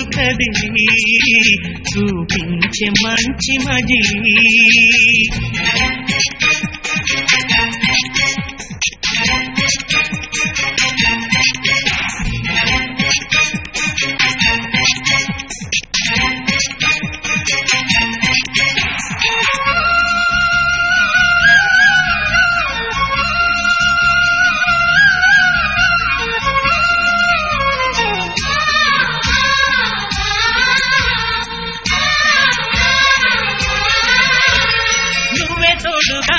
కదిలి చూపించే మంచి మజిలీ తోడుగా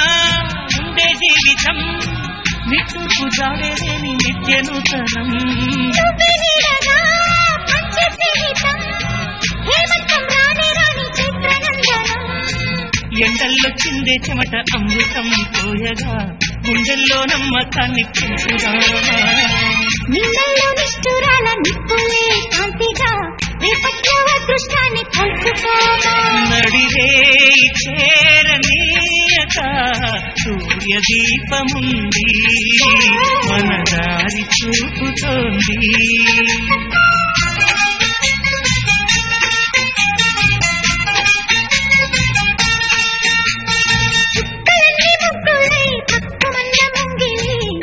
ఉండే జీవితం నిట్టుకు జాడేని నిత్య నూతనం ఎండల్లో చిందే చెమట అమృతం పోయగా గుండెల్లో నమ్మకాన్ని పెంచుగా నడిరే చేరనీయక సూర్య దీపముంది మన దారి చూపుతోంది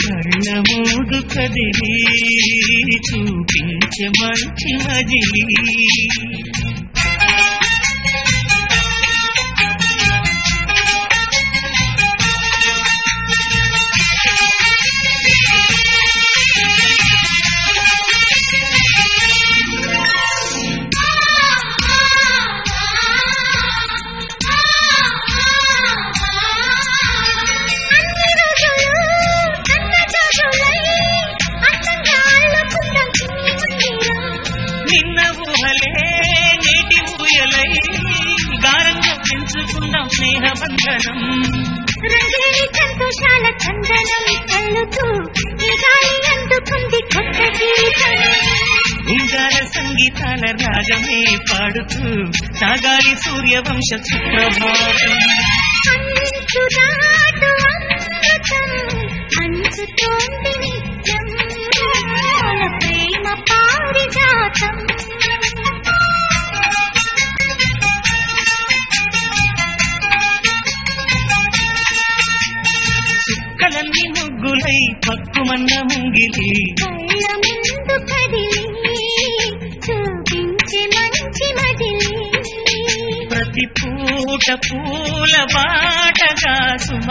కళ్ళ మూడు కదిలి చూపించే మంచి మజిలీ నీటి ఊయలై గారంగా పెంచుకుందాం స్నేహబంధనం సంతోషాల చందనం కళ్ళుతూ అందుకుంది కొత్త జీవితం ఇంగాల సంగీతాల రాగమే పాడుతూ సాగాలి సూర్యవంశ సుప్రభాతం అంచుతోంది నిత్యం మన ప్రేమ పారిజాతం చుక్కలన్నీ ముగ్గులై పక్కుమన్న ముంగిలి కళ్ళ ముందు కదిలి చూపించే మంచి మజిలీ ప్రతి పూట పూల బాటగా సుమ